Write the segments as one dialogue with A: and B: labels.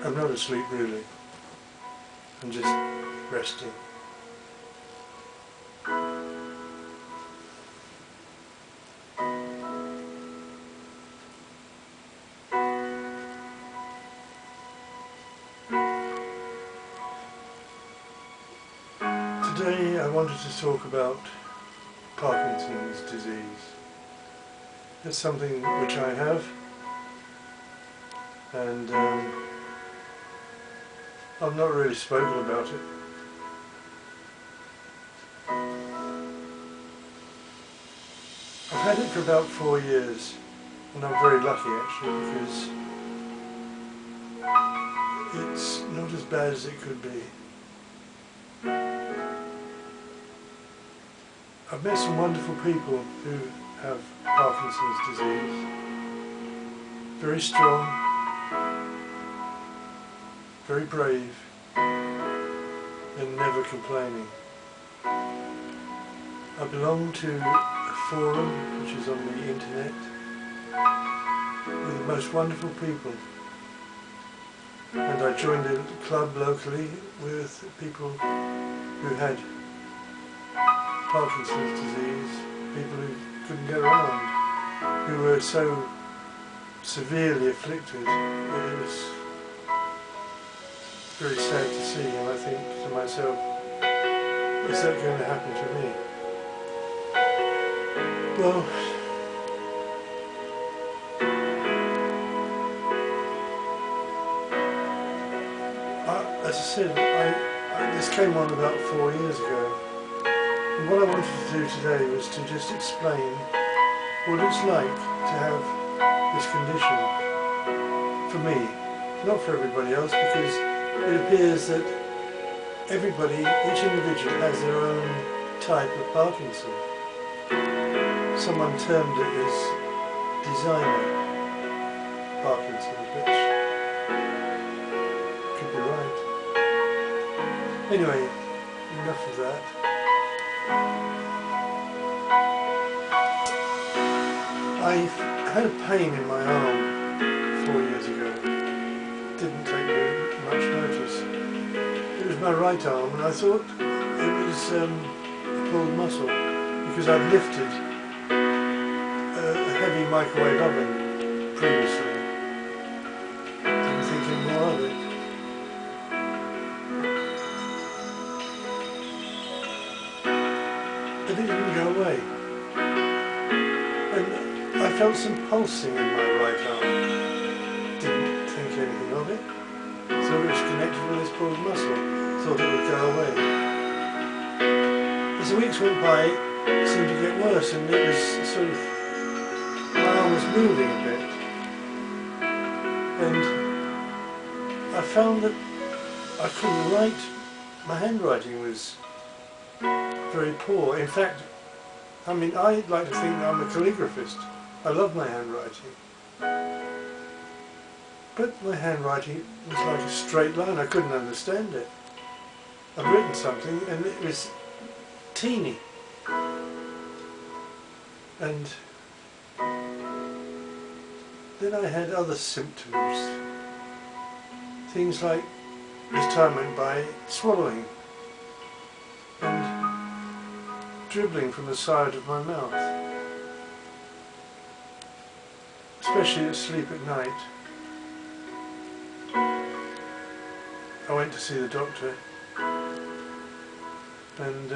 A: I'm not asleep really, I'm just resting. Today I wanted to talk about Parkinson's disease. It's something which I have, and I've not really spoken about it. I've had it for about 4 years, and I'm very lucky actually, because it's not as bad as it could be. I've met some wonderful people who have Parkinson's disease. Very strong, very brave, and never complaining. I belong to a forum which is on the internet with the most wonderful people. And I joined a club locally with people who had Parkinson's disease, people who couldn't get around, who were so severely afflicted. It was very sad to see, and I think to myself, is that going to happen to me? Well, as I said, this came on about 4 years ago. And what I wanted to do today was to just explain what it's like to have this condition. For me, not for everybody else, because it appears that everybody, each individual has their own type of Parkinson. Someone termed it as designer Parkinson's, which could be right. Anyway, enough of that. I had a pain in my arm 4 years ago. Didn't take me much notice. It was my right arm, and I thought it was a pulled muscle because I'd lifted a heavy microwave oven previously. Didn't think any more of it. But it didn't go away. And I felt some pulsing in my right arm. Didn't think anything of it. Thought it was connected with this pulled muscle. Thought it would go away. As the weeks went by, it seemed to get worse, and it was sort of, my arm was moving a bit. And I found that I couldn't write. My handwriting was very poor. In fact, I mean, I like to think I'm a calligraphist. I love my handwriting. But my handwriting was like a straight line. I couldn't understand it. I'd written something and it was teeny. And then I had other symptoms. Things like, as time went by, swallowing and dribbling from the side of my mouth, especially asleep at night. I went to see the doctor, and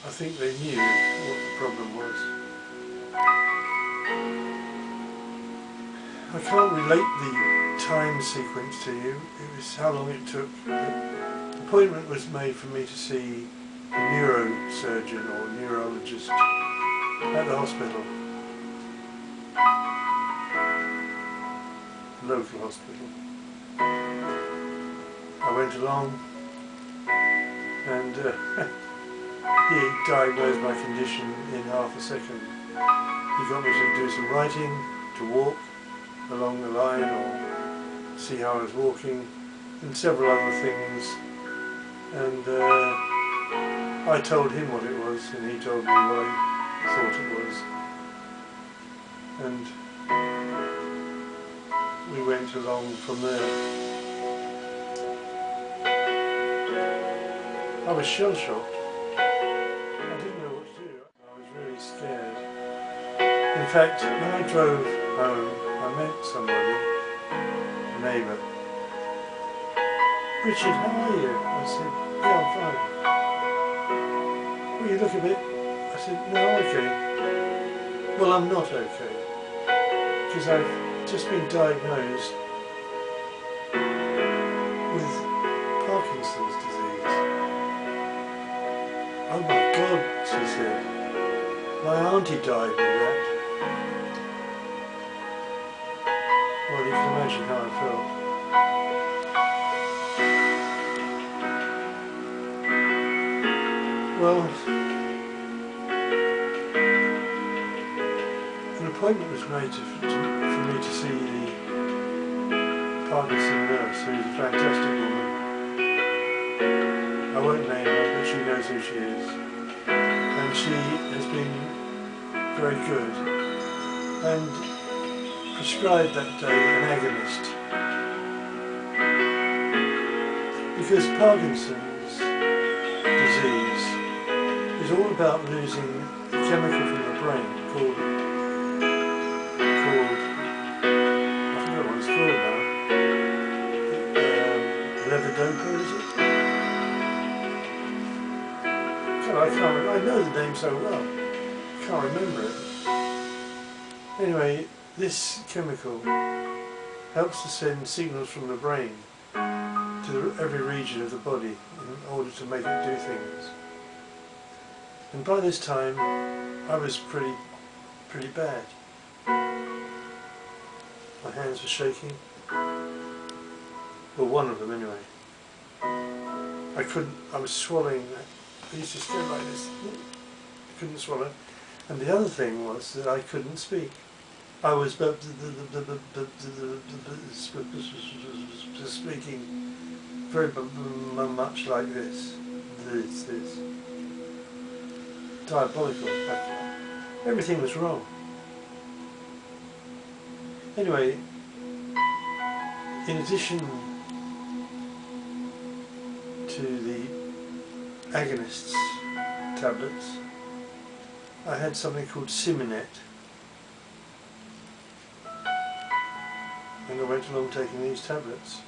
A: I think they knew what the problem was. I can't relate the time sequence to you. It was how long it took. The appointment was made for me to see a neurosurgeon or neurologist at the hospital, local hospital. I went along, and he diagnosed my condition in half a second. He got me to do some writing, to walk along the line or see how I was walking, and several other things. And I told him what it was, and he told me what he thought it was. And we went along from there. I was shell-shocked. I didn't know what to do. I was really scared. In fact, when I drove home, I met somebody, a neighbour. "Richard, how are you?" I said, "Yeah, I'm fine." "Well, you look a bit..." I said, "No, okay." "Well, I'm not okay, because I've just been diagnosed with Parkinson's disease." "Oh my God," she said, "my auntie died with that." Well, you can imagine how I felt. Well, an appointment was made for me to see the Parkinson nurse, who's a fantastic woman. I won't name her, but she knows who she is. And she has been very good and prescribed that day an agonist. Because Parkinson's disease is all about losing a chemical from the brain called I forgot what it's called now. Levodopa, is it? God, I can't remember. I know the name so well. I can't remember it. Anyway, this chemical helps to send signals from the brain to every region of the body in order to make it do things. And by this time, I was pretty bad. My hands were shaking. Well, one of them anyway. I was swallowing. I used to just go like this. I couldn't swallow. And the other thing was that I couldn't speak. I was speaking very much like this. This. Diabolical. Everything was wrong. Anyway, in addition to the agonists tablets, I had something called Siminet, and I went along taking these tablets.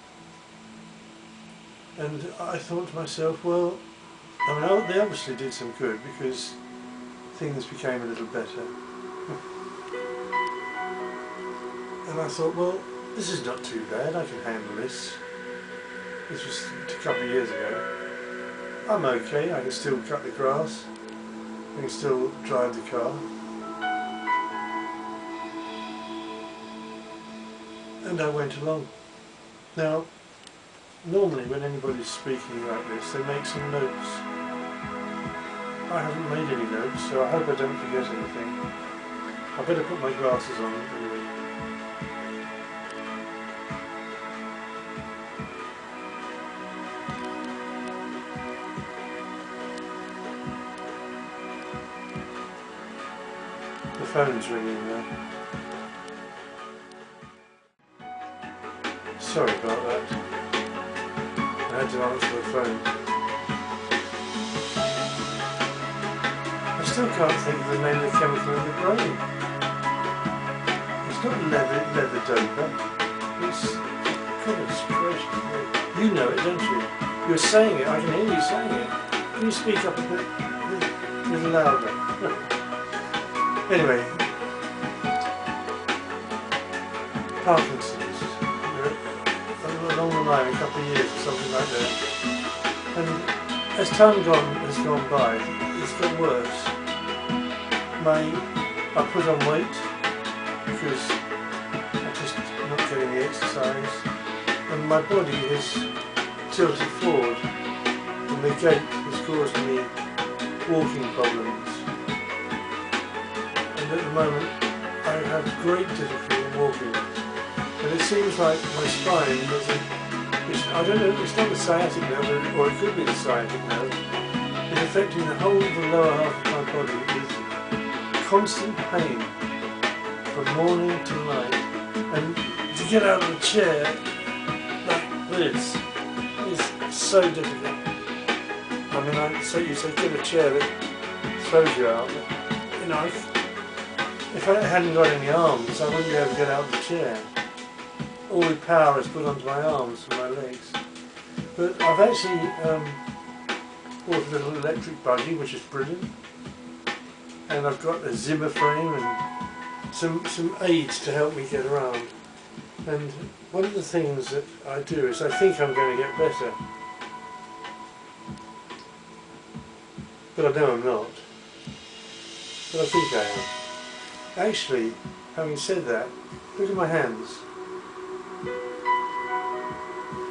A: And I thought to myself, well, I mean, they obviously did some good because things became a little better. And I thought, well, this is not too bad, I can handle this. This was a couple of years ago. I'm okay, I can still cut the grass, I can still drive the car. And I went along. Now, normally when anybody's speaking like this, they make some notes. I haven't made any notes, so I hope I don't forget anything. I better put my glasses on anyway. The phone's ringing now. Sorry about that. I had to answer the phone. I still can't think of the name of the chemical in the brain. It's not levodopa. It's... goodness gracious. You know it, don't you? You're saying it. I can hear you saying it. Can you speak up a little louder? Anyway, Parkinson's, along the line, a couple of years or something like that. And as time has gone by, it's got worse. I put on weight because I'm just not getting the exercise, and my body is tilted forward, and the gait has caused me walking problems. And at the moment I have great difficulty in walking, and it seems like my spine is I don't know, it's not the sciatic nerve, or it could be the sciatic nerve. It's affecting the whole of the lower half of my body with constant pain from morning to night, and to get out of the chair like this is so difficult. I mean, you say get a chair that throws you out. But, you know, if I hadn't got any arms, I wouldn't be able to get out of the chair. All the power is put onto my arms and my legs. But I've actually bought a little electric buggy, which is brilliant. And I've got a Zimmer frame and some aids to help me get around. And one of the things that I do is I think I'm going to get better. But I know I'm not. But I think I am. Actually, having said that, look at my hands.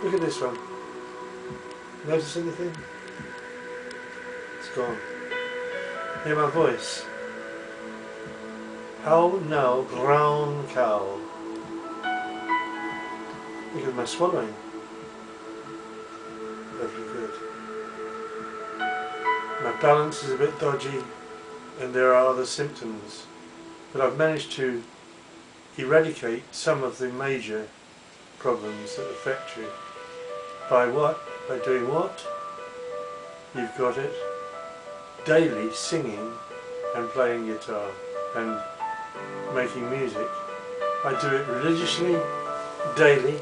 A: Look at this one. Notice anything? It's gone. Hear my voice? How now, brown cow. Look at my swallowing. Lovely good. My balance is a bit dodgy and there are other symptoms, but I've managed to eradicate some of the major problems that affect you. By what? By doing what? You've got it. Daily singing and playing guitar and making music. I do it religiously, daily,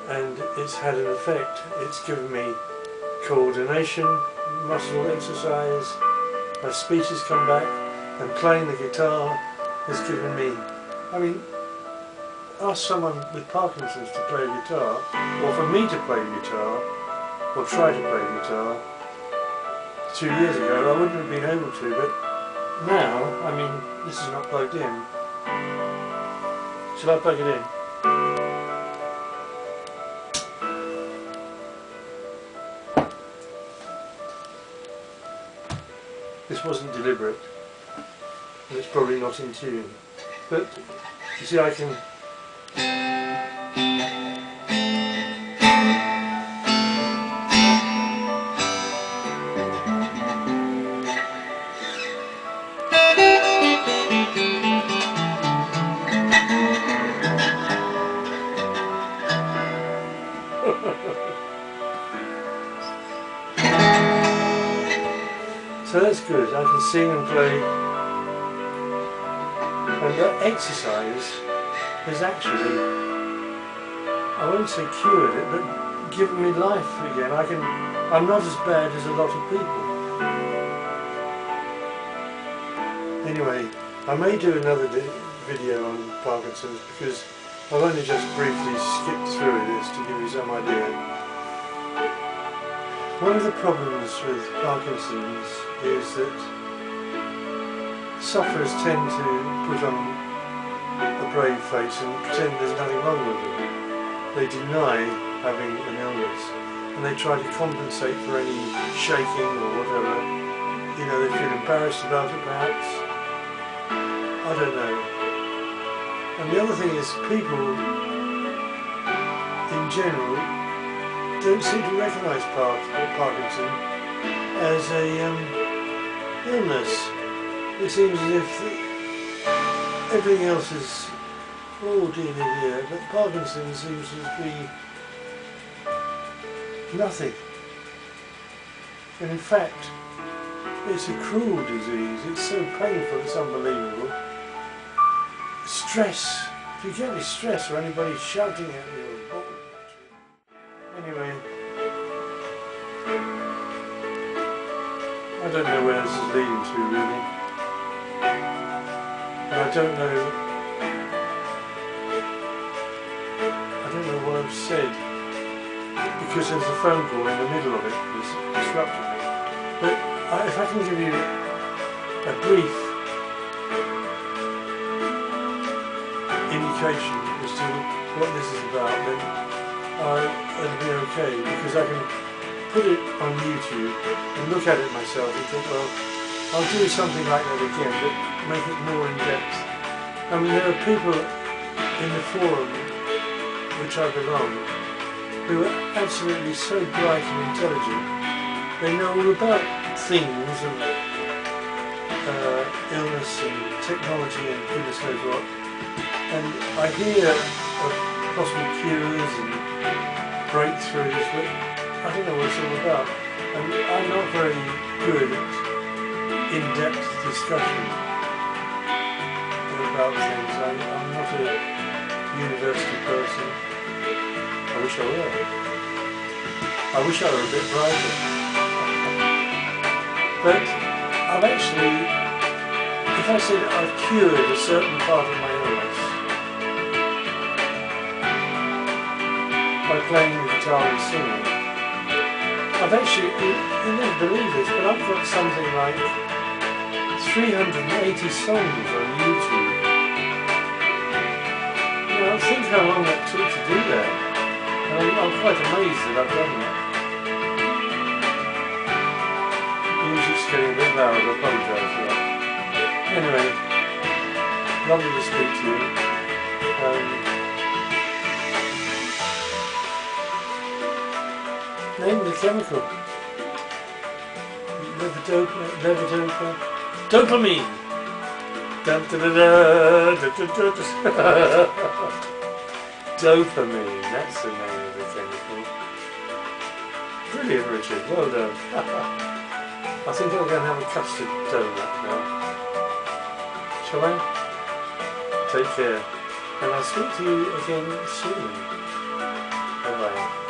A: and it's had an effect. It's given me coordination, muscle exercise, my speech has come back, and playing the guitar has given me, I mean, ask someone with Parkinson's to play guitar, or for me to play guitar, or try to play guitar. 2 years ago I wouldn't have been able to, but now, I mean, this is not plugged in. Shall I plug it in? This wasn't deliberate, and it's probably not in tune, but you see I can so that's good. I can sing and play, and that exercise has actually, I won't say cured it, but given me life again. I'm not as bad as a lot of people. Anyway, I may do another video on Parkinson's because I've only just briefly skipped through this to give you some idea. One of the problems with Parkinson's is that sufferers tend to put on a brave face and pretend there's nothing wrong with them. They deny having an illness and they try to compensate for any shaking or whatever. You know, they feel embarrassed about it perhaps. I don't know. And the other thing is people in general don't seem to recognise Parkinson as a illness. It seems as if everything else is, oh dear, dear, but Parkinson seems to be nothing. And in fact, it's a cruel disease. It's so painful, it's unbelievable. Stress. Do you get any stress or anybody shouting at you? Anyway, I don't know where this is leading to really, and I don't know what I've said because there's a phone call in the middle of it that's disrupted me. But if I can give you a brief indication as to what this is about, then it'll be okay, because I can put it on YouTube and look at it myself and think, well, I'll do something like that again, but make it more in depth. I mean, there are people in the forum which I belong who are absolutely so bright and intelligent. They know all about things and illness and technology and goodness knows what, And I hear of possible cures and breakthroughs, but I don't know what it's all about. And I'm not very good at in-depth discussion about things. I'm not a university person. I wish I were. I wish I were a bit brighter. But I've actually, if I said I've cured a certain part of my illness by playing the guitar and singing, I've actually, you'll never believe this, but I've got something like 380 songs on YouTube. Now, think how long that took to do that. And I'm quite amazed that I've done that. The music's getting a bit loud, I apologise for that. Anyway, lovely to speak to you. Name of the chemical. Levodopa. Dopamine. Dun, da, da, da, da, da, da. Dopamine, that's the name of the chemical. Brilliant, Richard, well done. I think I'll go and have a custard donut now. Shall I? Take care. And I'll speak to you again soon. Bye bye.